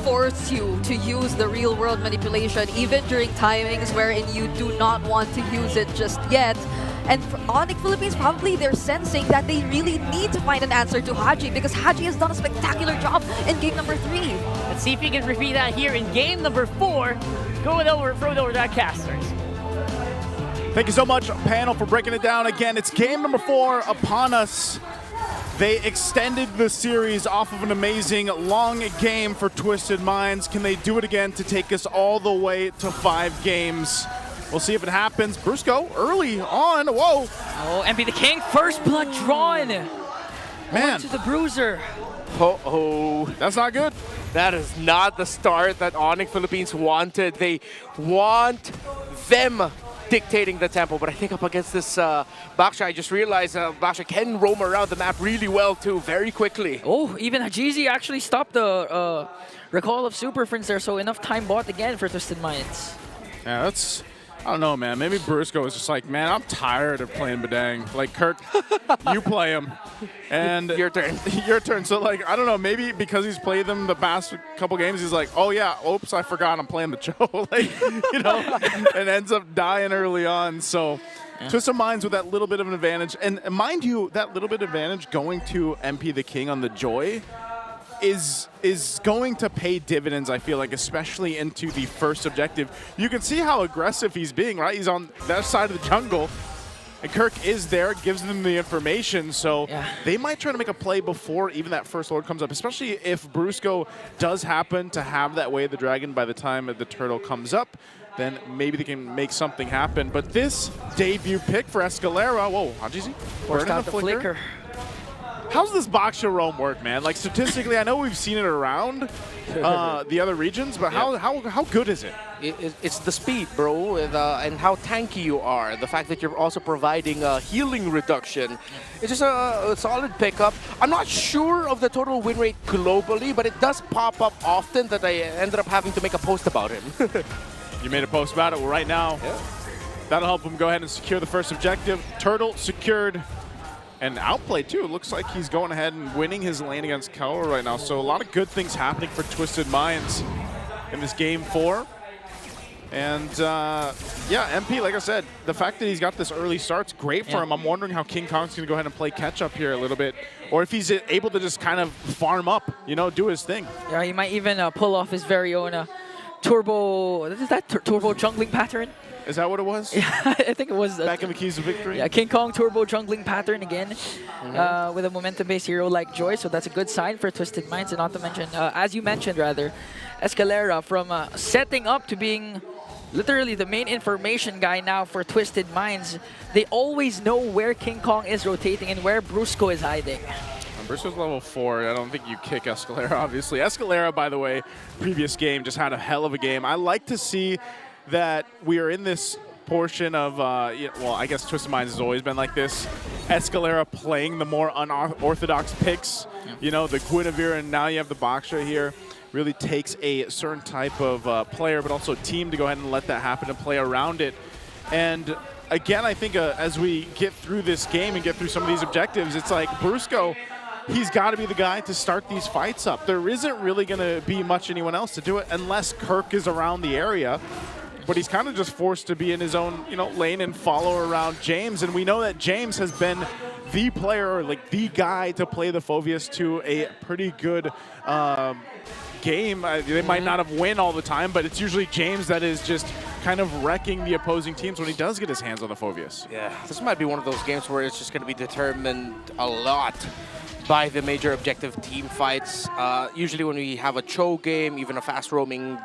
force you to use the real-world manipulation, even during timings wherein you do not want to use it just yet. And for Onic Philippines, probably they're sensing that they really need to find an answer to Haji, because Haji has done a spectacular job in game number 3. Let's see if he can repeat that here in game number 4. Throwing over that casters. Thank you so much, panel, for breaking it down again. It's game number 4 upon us. They extended the series off of an amazing long game for Twisted Minds. Can they do it again to take us all the way to 5 games? We'll see if it happens. Brusco early on. Whoa. Oh, MP the King, first blood drawn. Man. To the bruiser. Oh, that's not good. That is not the start that Onic Philippines wanted. They want them dictating the tempo, but I think up against this Baksha, I just realized Baksha can roam around the map really well too, very quickly. Oh, even Hajizi actually stopped the recall of Super Friends there, so enough time bought again for Twisted Minds. Yeah, that's... I don't know, man. Maybe Brusco was just like, man, I'm tired of playing Badang. Like, Kirk, you play him. And your turn. Your turn. So, like, I don't know. Maybe because he's played them the past couple games, he's like, oh, yeah, oops, I forgot I'm playing the Cho. Like, you know, and ends up dying early on. So, Twisted Minds with that little bit of an advantage. And mind you, that little bit of advantage going to MP the King on the Joy is going to pay dividends, I feel like, especially into the first objective. You can see how aggressive he's being, right? He's on that side of the jungle, and Kirk is there, gives them the information, so they might try to make a play before even that first Lord comes up, especially if Brusco does happen to have that Way of the Dragon by the time the turtle comes up. Then maybe they can make something happen. But this debut pick for Escalera, whoa, Hajizi, forced out the flicker. How's this Baksha roam work, man? Like, statistically, I know we've seen it around the other regions, but how good is it? It's the speed, bro, and how tanky you are. The fact that you're also providing healing reduction. It's just a solid pickup. I'm not sure of the total win rate globally, but it does pop up often that I ended up having to make a post about him. You made a post about it. Well, right now, that'll help him go ahead and secure the first objective. Turtle secured. And outplayed too. It looks like he's going ahead and winning his lane against Kawa right now. So a lot of good things happening for Twisted Minds in this game 4. And yeah, MP, like I said, the fact that he's got this early start's great for him. I'm wondering how King Kong's going to go ahead and play catch up here a little bit, or if he's able to just kind of farm up, you know, do his thing. Yeah, he might even pull off his very own turbo. Is that turbo jungling pattern? Is that what it was? Yeah, I think it was. Back in the Keys of Victory? Yeah, King Kong turbo jungling pattern again with a momentum-based hero like Joy, so that's a good sign for Twisted Minds. And not to mention, as you mentioned rather, Escalera from setting up to being literally the main information guy now for Twisted Minds. They always know where King Kong is rotating and where Brusco is hiding. Brusco's level 4. I don't think you kick Escalera, obviously. Escalera, by the way, previous game, just had a hell of a game. I like to see that we are in this portion of, well, I guess Twisted Minds has always been like this. Escalera playing the more unorthodox picks, you know, the Guinevere, and now you have the Baksha here. Really takes a certain type of player, but also a team to go ahead and let that happen and play around it. And again, I think as we get through this game and get through some of these objectives, it's like Brusco, he's got to be the guy to start these fights up. There isn't really going to be much anyone else to do it unless Kirk is around the area. But he's kind of just forced to be in his own, you know, lane and follow around James. And we know that James has been the player, or like the guy to play the Phoveus to a pretty good game. They might not have win all the time, but it's usually James that is just kind of wrecking the opposing teams when he does get his hands on the Phoveus. Yeah, this might be one of those games where it's just going to be determined a lot by the major objective team fights. Usually when we have a Cho game, even a fast roaming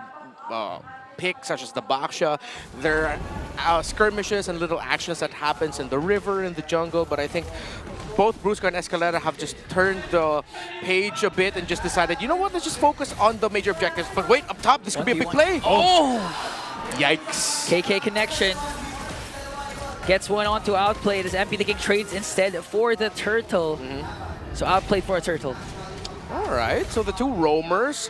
pick such as the Baksha, there are skirmishes and little actions that happens in the river, in the jungle, but I think both Brusco and Escalera have just turned the page a bit and just decided, you know what, let's just focus on the major objectives. But wait, up top, this could be a big play. Oh! Yikes. KK connection. Gets one on to outplayed as MP the King trades instead for the turtle. So outplayed for a turtle. All right, so the two roamers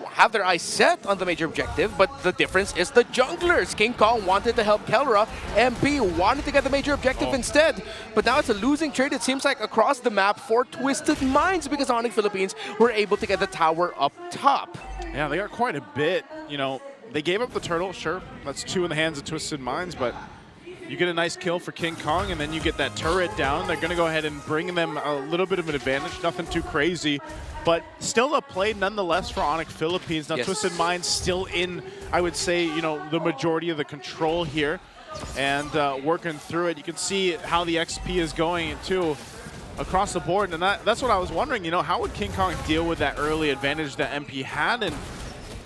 have their eyes set on the major objective, but the difference is the junglers. King Kong wanted to help Kelra, MP wanted to get the major objective instead, but now it's a losing trade, it seems like, across the map for Twisted Minds because Onic Philippines were able to get the tower up top. Yeah, they got quite a bit. You know, they gave up the turtle, sure. That's 2 in the hands of Twisted Minds, but you get a nice kill for King Kong, and then you get that turret down. They're going to go ahead and bring them a little bit of an advantage, nothing too crazy, but still a play nonetheless for Onic Philippines. Now, Twisted Minds still in, I would say, you know, the majority of the control here, and working through it. You can see how the XP is going, too, across the board, and that's what I was wondering, you know, how would King Kong deal with that early advantage that MP had, and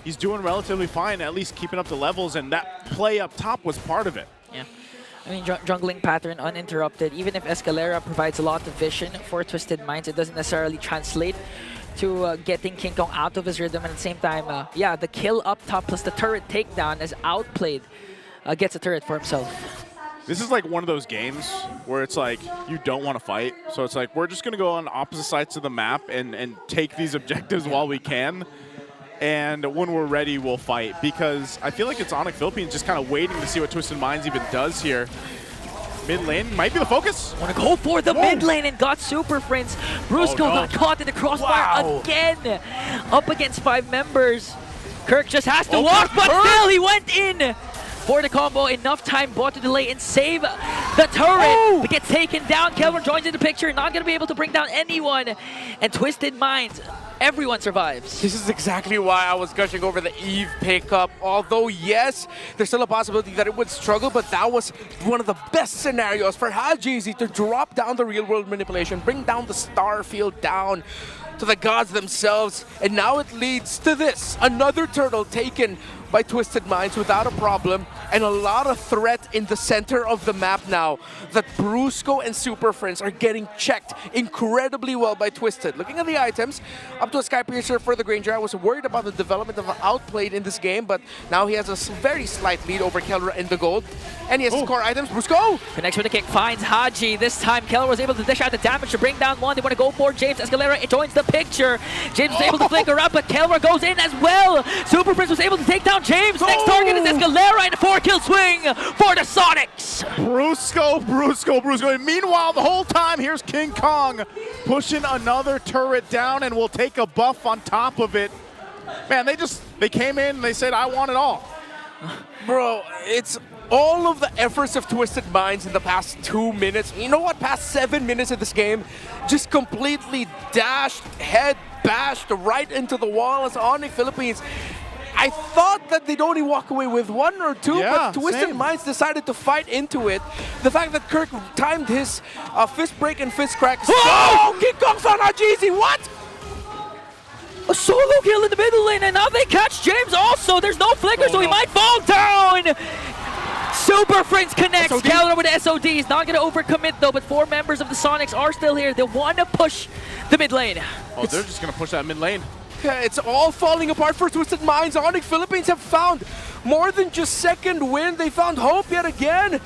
he's doing relatively fine, at least keeping up the levels, and that play up top was part of it. Yeah. I mean, jungling pattern uninterrupted. Even if Escalera provides a lot of vision for Twisted Minds, it doesn't necessarily translate to getting King Kong out of his rhythm. And at the same time, yeah, the kill up top plus the turret takedown is outplayed. Gets a turret for himself. This is like one of those games where it's like you don't want to fight. So it's like we're just going to go on opposite sides of the map and take these objectives while we can. And when we're ready, we'll fight. Because I feel like it's Onic Philippines just kind of waiting to see what Twisted Minds even does here. Mid lane might be the focus. Want to go for the mid lane and got Super Prince. Brusco got caught in the crossfire again. Up against 5 members. Kirk just has to walk, but still he went in for the combo. Enough time bought to delay and save the turret. But gets taken down. Kelvin joins in the picture. Not going to be able to bring down anyone. And Twisted Minds, everyone survives. This is exactly why I was gushing over the Eve pickup. Although, yes, there's still a possibility that it would struggle, but that was one of the best scenarios for Hajizi to drop down the real-world manipulation, bring down the star field down to the gods themselves, and now it leads to this. Another turtle taken by Twisted Minds without a problem, and a lot of threat in the center of the map now that Brusco and Super Friends are getting checked incredibly well by Twisted. Looking at the items, up to a Sky Piercer for the Granger. I was worried about the development of outplayed in this game, but now he has a very slight lead over Kelra in the gold. And he has core items. Brusco! Connects with the kick, finds Haji. This time, Kelra was able to dish out the damage to bring down one. They want to go for James. Escalera joins the picture. James was able to flicker up, but Kelra goes in as well. Super Prince was able to take down James. Next target is Escalera and a 4-kill swing for the Sonics. Brusco. And meanwhile, the whole time, here's King Kong pushing another turret down, and we'll take a buff on top of it. Man, they came in and they said, I want it all. Bro, it's all of the efforts of Twisted Minds in the past 2 minutes. You know what? Past 7 minutes of this game, just completely dashed, head bashed right into the wall as Onic Philippines. I thought that they'd only walk away with 1 or 2, but Twisted Minds decided to fight into it. The fact that Kirk timed his fist break and fist crack. Oh, King Kong found Hajizi, what? A solo kill in the middle lane, and now they catch James also. There's no flicker, so he might fall down. Super Friends connects. Kelra with the SOD. He's not going to overcommit, though, but 4 members of the Sonics are still here. They want to push the mid lane. Oh, they're just going to push that mid lane. Yeah, it's all falling apart for Twisted Minds. Onic Philippines have found more than just second win. They found hope yet again.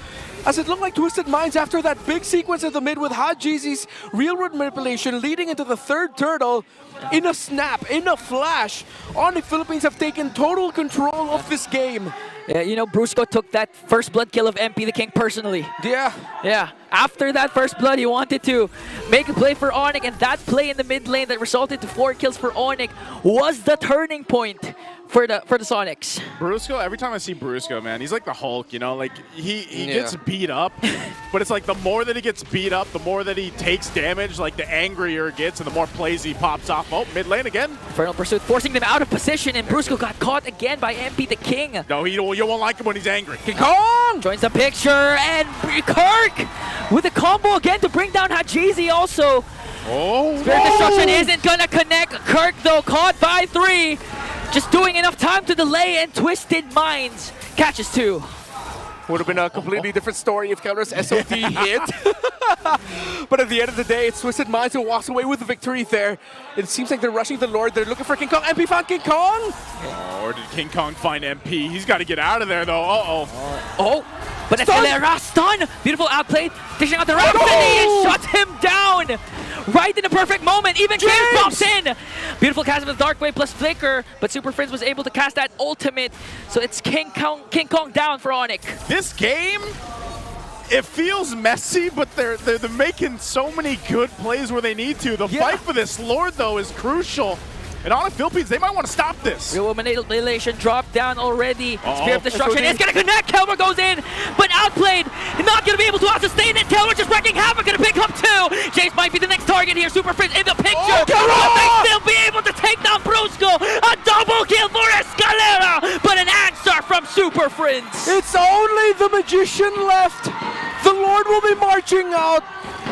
As it looked like Twisted Minds, after that big sequence at the mid with Hajizi's real-world manipulation leading into the 3rd turtle, in a snap, in a flash, Onic Philippines have taken total control of this game. Yeah, you know, Brusco took that first blood kill of MP the King personally. Yeah. After that first blood, he wanted to make a play for Onic, and that play in the mid lane that resulted to 4 kills for Onic was the turning point for the Sonics. Brusco, every time I see Brusco, man, he's like the Hulk, you know? Like, he gets beat up, but it's like the more that he gets beat up, the more that he takes damage, like the angrier it gets and the more plays he pops off. Oh, mid lane again. Infernal Pursuit forcing them out of position, and Brusco got caught again by MP the King. No, you won't like him when he's angry. King Kong joins the picture, and Kirk with a combo again to bring down Hajizi also. Spirit Destruction isn't gonna connect. Kirk, though, caught by 3. Just doing enough time to delay, and Twisted Minds catches 2. Would have been a completely different story if Kelra's SOD hit. But at the end of the day, it's Twisted Minds who walks away with the victory there. It seems like they're rushing the Lord. They're looking for King Kong. MP found King Kong! Or did King Kong find MP? He's got to get out of there, though. But Escalera stun! Beautiful outplay, dishing out the Rhapsody and shuts him down! right in the perfect moment. Even James pops in. Beautiful cast with Dark Wave plus Flicker, but Super Friends was able to cast that ultimate. So it's King Kong down for Onic. This game, it feels messy, but they're making so many good plays where they need to. The fight for this Lord, though, is crucial. And Onic Philippines, they might want to stop this. Real Manipulation dropped down already. Spear of Destruction is going to connect. Kelmer goes in, but outplayed. Not going to be able to sustain it. Kelmer just wrecking havoc. Going to pick up 2. James might be the next target here. Super Friends in the picture. Will they still be able to take down Brusco? A double kill for Escalera, but an answer from Super Friends. It's only the Magician left. The Lord will be marching out.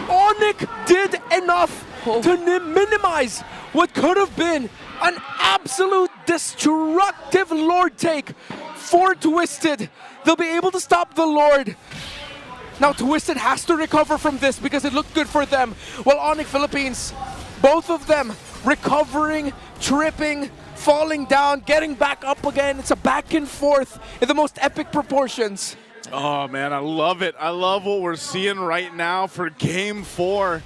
Onic did enough to minimize what could have been an absolute destructive Lord take for Twisted. They'll be able to stop the Lord. Now Twisted has to recover from this because it looked good for them. While Onic Philippines, both of them recovering, tripping, falling down, getting back up again. It's a back and forth in the most epic proportions. Oh man, I love it. I love what we're seeing right now for Game 4.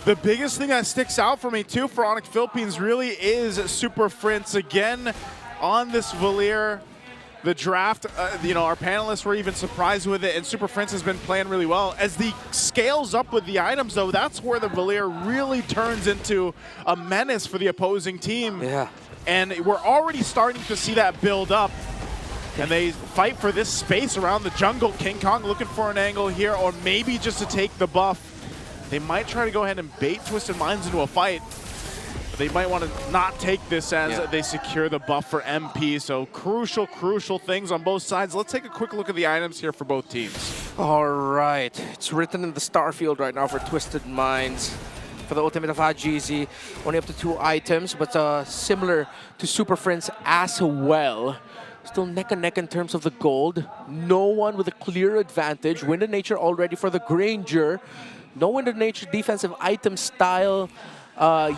The biggest thing that sticks out for me too for Onic Philippines really is Super Friends again on this Valier. The draft, our panelists were even surprised with it, and Super Friends has been playing really well. As the scales up with the items though, that's where the Valier really turns into a menace for the opposing team. Yeah. And we're already starting to see that build up. And they fight for this space around the jungle. King Kong looking for an angle here, or maybe just to take the buff. They might try to go ahead and bait Twisted Minds into a fight. But they might want to not take this as they secure the buff for MP. So crucial, crucial things on both sides. Let's take a quick look at the items here for both teams. All right. It's written in the star field right now for Twisted Minds. For the ultimate of Hajizi, only up to 2 items, but similar to Super Friends as well. Still neck and neck in terms of the gold. No one with a clear advantage. Wind of Nature already for the Granger. No Wind of Nature defensive item style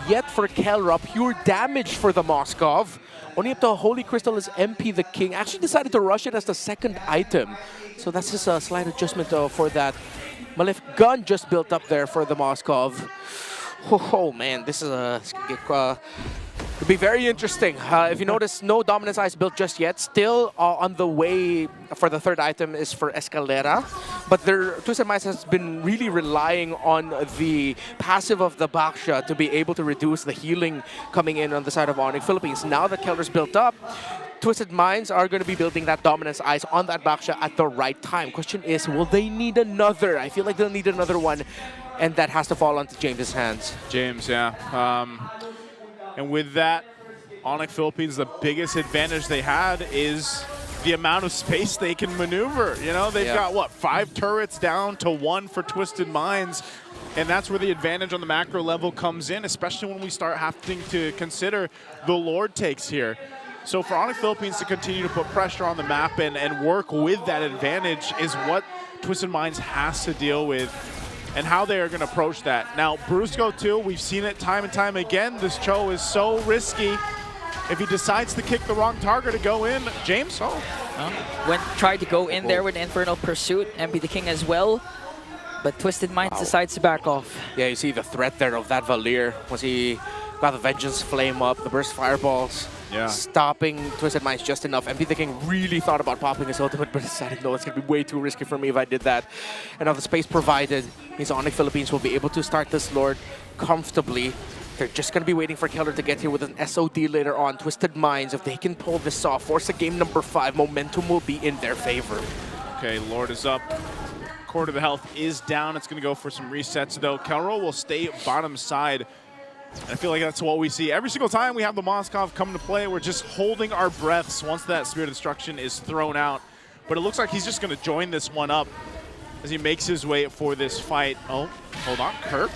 yet for Kelra. Pure damage for the Moskov. Only up to Holy Crystal is MP the King. Actually decided to rush it as the second item. So that's just a slight adjustment for that. Malefic Gun just built up there for the Moskov. Oh man, this is it'll be very interesting. If you notice, no Dominance Ice built just yet. Still on the way for the third item is for Escalera. But Twisted Minds has been really relying on the passive of the Baksha to be able to reduce the healing coming in on the side of Onic Philippines. Now that Keller's built up, Twisted Minds are going to be building that Dominance Ice on that Baksha at the right time. Question is, will they need another? I feel like they'll need another one, and that has to fall onto James's hands. James, yeah. And with that, Onic Philippines, the biggest advantage they had is the amount of space they can maneuver. You know, they've got, what, 5 turrets down to 1 for Twisted Minds. And that's where the advantage on the macro level comes in, especially when we start having to consider the Lord takes here. So for Onic Philippines to continue to put pressure on the map and work with that advantage is what Twisted Minds has to deal with, and how they are going to approach that. Now, Brusco too, we've seen it time and time again. This Cho is so risky. If he decides to kick the wrong target to go in, James, Tried to go in there with Infernal Pursuit, MP the King as well. But Twisted Minds decides to back off. Yeah, you see the threat there of that Valier. Once he got the Vengeance Flame up, the Burst Fireballs. Stopping Twisted Minds just enough. MP the King really thought about popping his ultimate, but decided, no, it's going to be way too risky for me if I did that. And now the space provided means Onic Philippines will be able to start this Lord comfortably. They're just going to be waiting for Keller to get here with an SOD later on. Twisted Minds, if they can pull this off, force a game number 5, momentum will be in their favor. Okay, Lord is up. Quarter of the health is down. It's going to go for some resets, though. Kelro will stay bottom side. I feel like that's what we see every single time we have the Moskov come to play. We're just holding our breaths once that Spirit of Destruction is thrown out. But it looks like he's just going to join this one up as he makes his way for this fight. Oh, hold on, Kirk.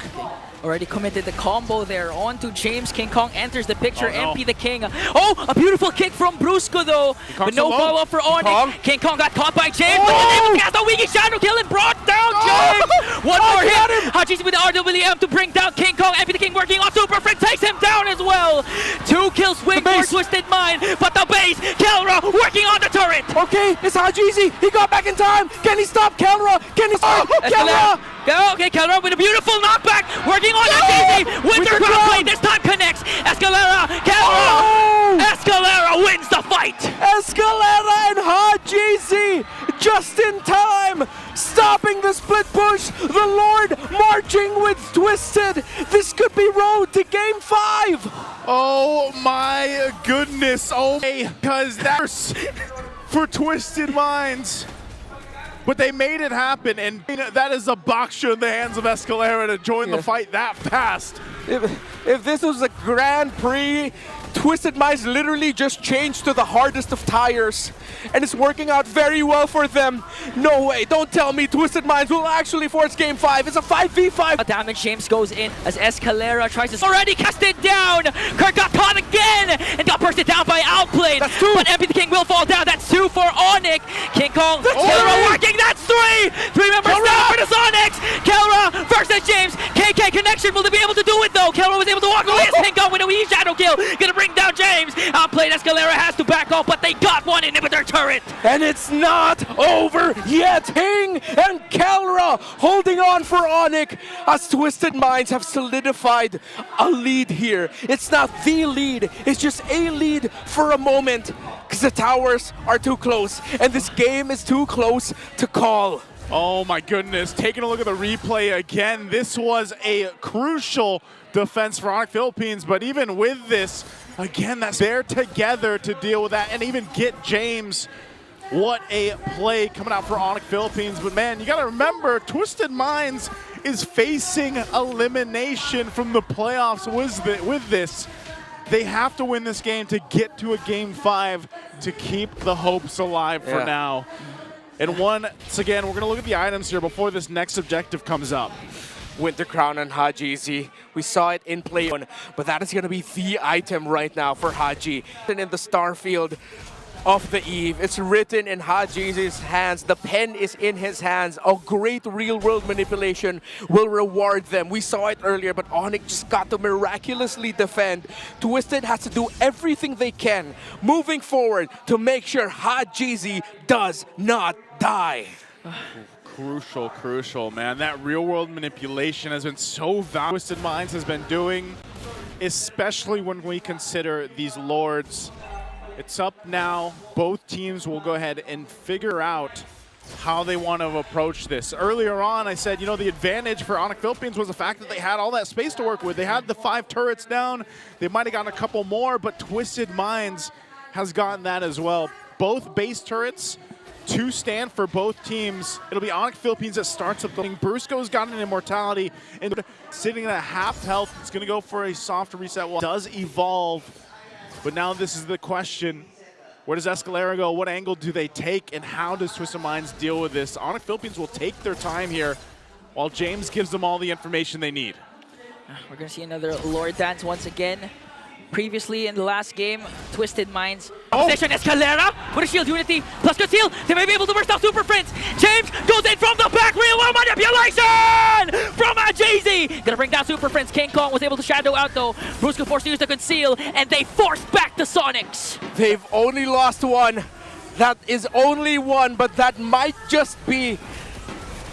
Already committed the combo there onto James. King Kong enters the picture. MP the King. Oh, a beautiful kick from Brusco though. But no follow-up for Onic. King Kong got caught by James. But was able to cast a Wiki Shadow Kill and brought down James. One more hit. Hajizi with the RWM to bring down King Kong. MP the King working on Super Friend takes him down as well. 2 kills win for Twisted Mind. But the base, Kelra working on the turret. Okay, it's Hajizi. He got back in time. Can he stop Kelra? Can he stop Kelra? Okay, Kelra with a beautiful knockback, working on Easy. Winter Crown play this time connects. Escalera, Kelra. Escalera wins the fight. Escalera and Hajizi just in time, stopping the split push. The Lord marching with Twisted. This could be road to Game 5. Oh my goodness. Oh, because that's for Twisted Minds. But they made it happen, and that is a box shot in the hands of Escalera to join the fight that fast. If this was a Grand Prix, Twisted Minds literally just changed to the hardest of tires, and it's working out very well for them. No way, don't tell me Twisted Minds will actually force Game 5. It's a 5v5. Damage James goes in as Escalera tries to already cast it down. Kirk got caught again and got bursted down by Outplayed. That's 2. But MP the King will fall down. That's 2 for Onic. King Kong, Kelra working. That's 3. 3 members down for the Sonics. Kelra versus James. KK connection. Will they be able to do it though? Kelra was able to walk away as King Kong with a wee shadow kill. Gonna bring down James. Outplayed. Escalera has to back off, but they got one inhibitor turret. And it's not over yet. Hing and Kelra holding on for Onic as Twisted Minds have solidified a lead here. It's not the lead, it's just a lead for a moment because the towers are too close and this game is too close to call. Oh my goodness, taking a look at the replay again, this was a crucial defense for Onic Philippines, but even with this, again, that's there together to deal with that and even get James. What a play coming out for Onic Philippines, but man, you gotta remember, Twisted Minds is facing elimination from the playoffs with this. They have to win this game to get to a Game 5 to keep the hopes alive for now. And once again, we're gonna look at the items here before this next objective comes up. Winter Crown and Hajizi. We saw it in play, but that is going to be the item right now for Haji. And in the star field of the Eve, it's written in Hajizi's hands. The pen is in his hands. A great real-world manipulation will reward them. We saw it earlier, but Onic just got to miraculously defend. Twisted has to do everything they can moving forward to make sure Hajizi does not die. Crucial, man. That real-world manipulation has been so valuable. Twisted Minds has been doing, especially when we consider these Lords. It's up now. Both teams will go ahead and figure out how they want to approach this. Earlier on, I said, you know, the advantage for Onic Philippines was the fact that they had all that space to work with. They had the 5 turrets down. They might have gotten a couple more, but Twisted Minds has gotten that as well. Both base turrets to stand for both teams. It'll be Onic Philippines that starts up the thing. Brusco's got an immortality and sitting at half health. It's going to go for a soft reset. Well, it does evolve, but now this is the question. Where does Escalera go? What angle do they take? And how does Twisted Minds deal with this? Onic Philippines will take their time here while James gives them all the information they need. We're going to see another Lord dance once again. Previously in the last game, Twisted Minds. Position Escalera with a shield unity plus good steal. They may be able to burst out Super Prince. James goes in from the back. Real world manipulation from Ajazy. Gonna bring down Super Prince. King Kong was able to shadow out though. Brusco forced to use the conceal, and they forced back the Sonics. They've only lost one. That is only one, but that might just be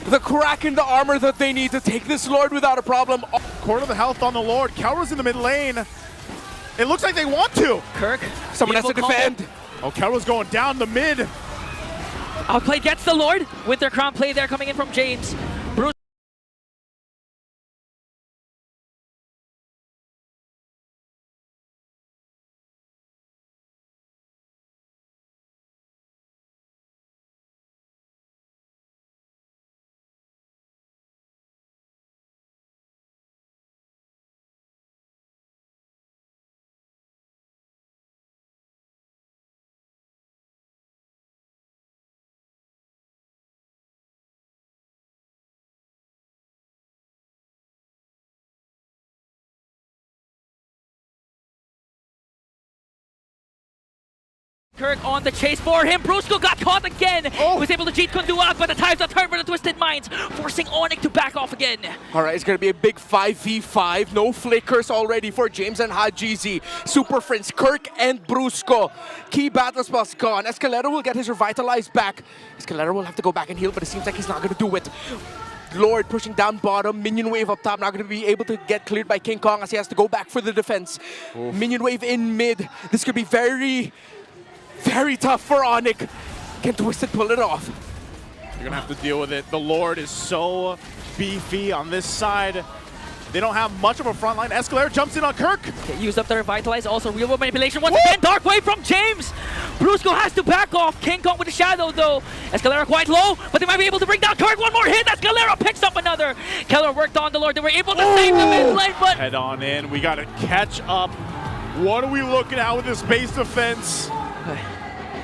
the crack in the armor that they need to take this Lord without a problem. Quarter of the health on the Lord. Kelra's in the mid lane. It looks like they want to. Kirk. Someone has to defend. Oh, Kelra's going down the mid. Outplay gets the Lord. Winter Crown play there coming in from James. Bruce. Kirk on the chase for him. Brusco got caught again. Was able to cheat Kundu out, but the time's a turn for the Twisted Minds, forcing Onic to back off again. All right, it's going to be a big 5v5. No flickers already for James and Hajizi. Super Friends, Kirk and Brusco. Key battle spells gone. Escalera will get his revitalized back. Escalera will have to go back and heal, but it seems like he's not going to do it. Lord pushing down bottom. Minion wave up top, not going to be able to get cleared by King Kong as he has to go back for the defense. Minion wave in mid. This could be very, very tough for Onic. Can Twisted pull it off? You're going to have to deal with it. The Lord is so beefy on this side. They don't have much of a front line. Escalera jumps in on Kirk. Okay, used up the Revitalize, also real world manipulation. Once again, Dark Wave from James. Brusco has to back off. King Kong with the Shadow though. Escalera quite low, but they might be able to bring down Kirk. One more hit. Escalera picks up another. Keller worked on the Lord. They were able to save the mid lane, but Head on in. We got to catch up. What are we looking at with this base defense?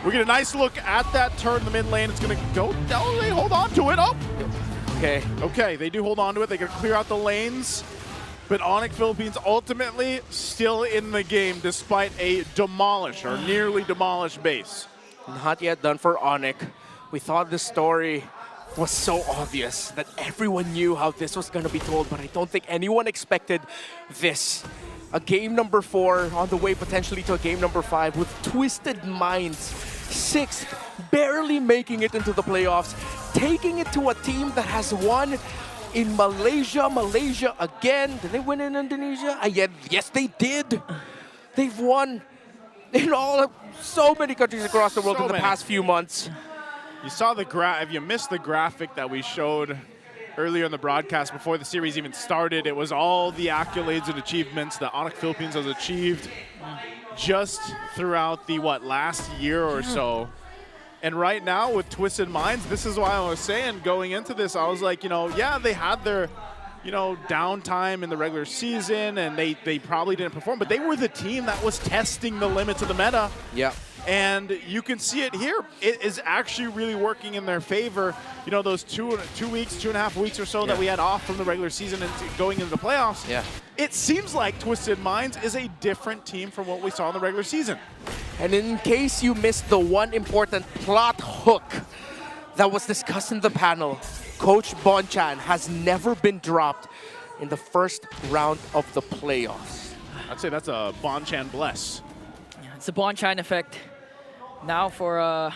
We get a nice look at that turn in the mid lane. It's going to go down. They hold on to it. Oh. Okay, they do hold on to it. They can clear out the lanes. But Onic Philippines ultimately still in the game despite a demolished or nearly demolished base. Not yet done for Onic. We thought the story was so obvious that everyone knew how this was going to be told, but I don't think anyone expected this. A game number 4 on the way potentially to a game number 5 with Twisted Minds. 6th, barely making it into the playoffs, taking it to a team that has won in Malaysia again. Did they win in Indonesia? Yes, they did. They've won in so many countries across the world in the past few months. You saw the if you missed the graphic that we showed earlier in the broadcast before the series even started, it was all the accolades and achievements that Onic Philippines has achieved just throughout the last year or so. And right now with Twisted Minds, this is why I was saying going into this, I was like, yeah, they had their, downtime in the regular season and they probably didn't perform, but they were the team that was testing the limits of the meta. Yeah. And you can see it here. It is actually really working in their favor. Those 2 weeks, 2.5 weeks or so that we had off from the regular season and going into the playoffs. Yeah. It seems like Twisted Minds is a different team from what we saw in the regular season. And in case you missed the one important plot hook that was discussed in the panel, Coach Bonchan has never been dropped in the first round of the playoffs. I'd say that's a Bonchan bless. yeah, it's the Bonchan effect. Now for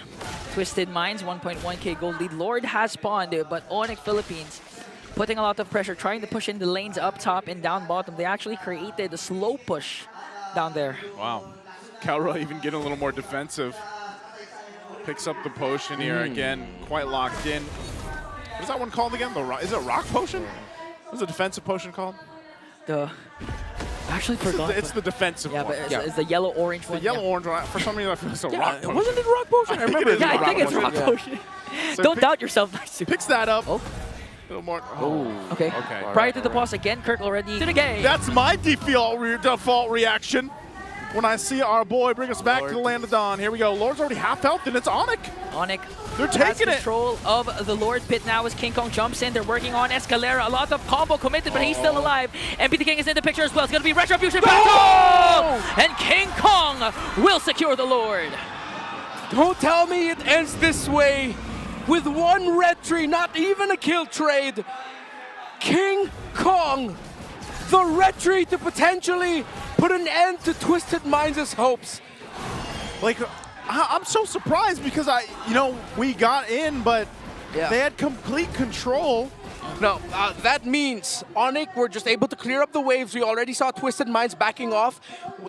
Twisted Minds, 1.1k gold lead. Lord has spawned, but Onic Philippines putting a lot of pressure, trying to push in the lanes up top and down bottom. They actually created a slow push down there. Wow. Calra even getting a little more defensive. Picks up the potion here again, quite locked in. What is that one called again? Is it Rock Potion? What's the defensive potion called? I actually forgot. It's the defensive one. But it's the yellow-orange one. The yellow-orange one. For some reason, I feel it's a Rock Potion. Wasn't it Rock Potion? I remember it. Yeah, I think it's Rock Potion. So Don't doubt yourself, Nice. Picks that up. Oh. A little more. Okay. Okay. Prior to the pause again, Kirk already to the game. That's my default reaction when I see our boy bring us back to the land of Dawn. Here we go. Lord's already half health, and it's Onic. Onic They're has taking it. control of the Lord pit now as King Kong jumps in. They're working on Escalera. A lot of combo committed, but he's still alive. Mplph King is in the picture as well. It's going to be Retribution battle! And King Kong will secure the Lord. Don't tell me it ends this way with one red tree, not even a kill trade. King Kong, the red tree to potentially put an end to Twisted Minds' hopes. Like, I'm so surprised because we got in, but they had complete control. No, that means Onic were just able to clear up the waves. We already saw Twisted Minds backing off.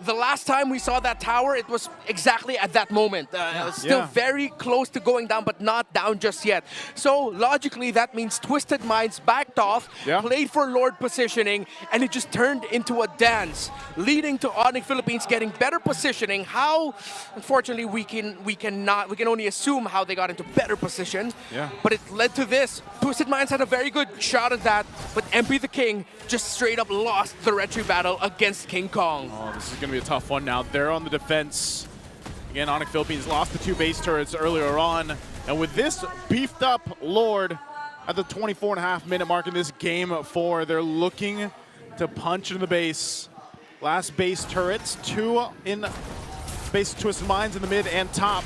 The last time we saw that tower, it was exactly at that moment. It was still very close to going down, but not down just yet. So logically, that means Twisted Minds backed off, played for Lord positioning, and it just turned into a dance, leading to Onic Philippines getting better positioning. How? Unfortunately, we can only assume how they got into better position. Yeah. But it led to this. Twisted Minds had a very good shot at that, but Mplph King just straight up lost the red tree battle against King Kong. Oh, this is going to be a tough one now. They're on the defense. Again, Onic Philippines lost the 2 base turrets earlier on. And with this beefed up Lord at the 24.5 minute mark in this game 4, they're looking to punch in the base. Last base turrets, 2 in base Twisted Minds in the mid and top.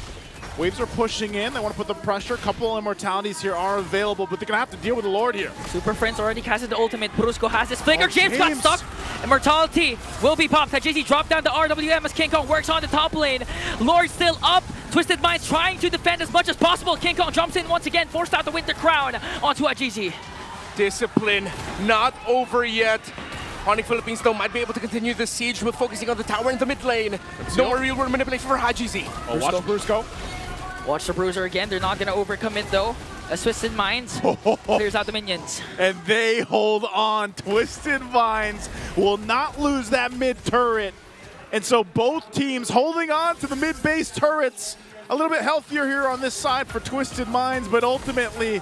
Waves are pushing in. They want to put the pressure. A couple of immortalities here are available, but they're going to have to deal with the Lord here. Super Friends already casted the ultimate. Brusco has his flicker. James got James. stuck. Immortality will be popped. Tajisi dropped down the RWM as King Kong works on the top lane. Lord still up. Twisted Minds trying to defend as much as possible. King Kong jumps in once again, forced out the Winter Crown onto Ajisi. discipline not over yet. Onic Philippines, though, might be able to continue the siege with focusing on the tower in the mid lane. No more real-world manipulation for Haji Z. Oh, watch Bruce go. Watch the Bruiser again. They're not going to overcommit, though. As Twisted Minds clears out the minions. And they hold on. Twisted Vines will not lose that mid turret. And so both teams holding on to the mid base turrets. A little bit healthier here on this side for Twisted Minds, but ultimately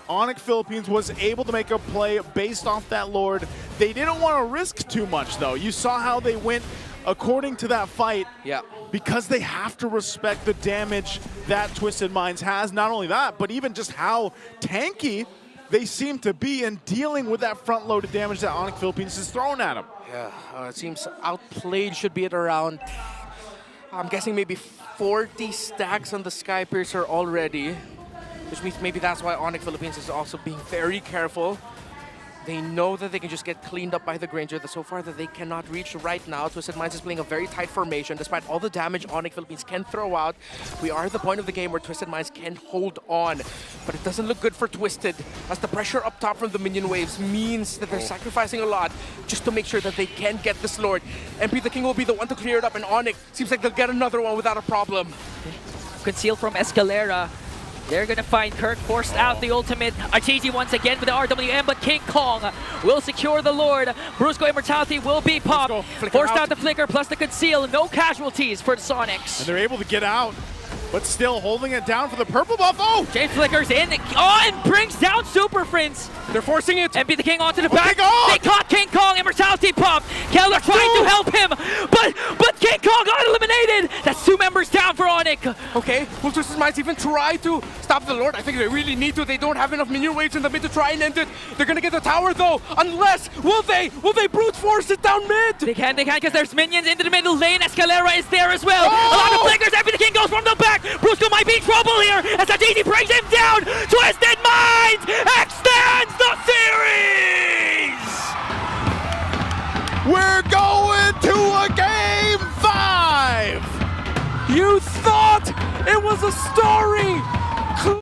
Onic Philippines was able to make a play based off that Lord. They didn't want to risk too much, though. You saw how they went according to that fight. Yeah. Because they have to respect the damage that Twisted Minds has. Not only that, but even just how tanky they seem to be in dealing with that front-loaded damage that Onic Philippines is throwing at them. Yeah, it seems outplayed should be at around, I'm guessing maybe 40 stacks on the Sky Piercer already, which means maybe that's why Onic Philippines is also being very careful. They know that they can just get cleaned up by the Granger, that so far that they cannot reach right now. Twisted Minds is playing a very tight formation. Despite all the damage Onic Philippines can throw out, we are at the point of the game where Twisted Minds can hold on. But it doesn't look good for Twisted, as the pressure up top from the minion waves means that they're sacrificing a lot just to make sure that they can get this Lord. MP the King will be the one to clear it up, and Onic seems like they'll get another one without a problem. Conceal from Escalera. They're gonna find Kirk, forced out the ultimate. Arteezy once again with the RWM, but King Kong will secure the Lord. Brusco Immortality will be popped. Forced out the Flicker plus the Conceal. No casualties for the Sonics. And they're able to get out, but still holding it down for the purple buff. Oh! Jade Flickers in. Oh, and brings down Super Prince. They're forcing it. MP the King onto the back. King They caught King Kong. Immortality pop. Keller trying to help him, but King Kong got eliminated. That's 2 members down for Onic. Okay, will Twisted Minds even try to stop the Lord? I think they really need to. They don't have enough minion waves in the mid to try and end it. They're gonna get the tower though, unless, will they brute force it down mid? They can, because there's minions into the middle lane. Escalera is there as well. A lot of flickers. MP the King goes from the back. Brusco might be in trouble here as Arteezy brings him down. Twisted Minds extends the series. We're going to a game 5! You thought it was a story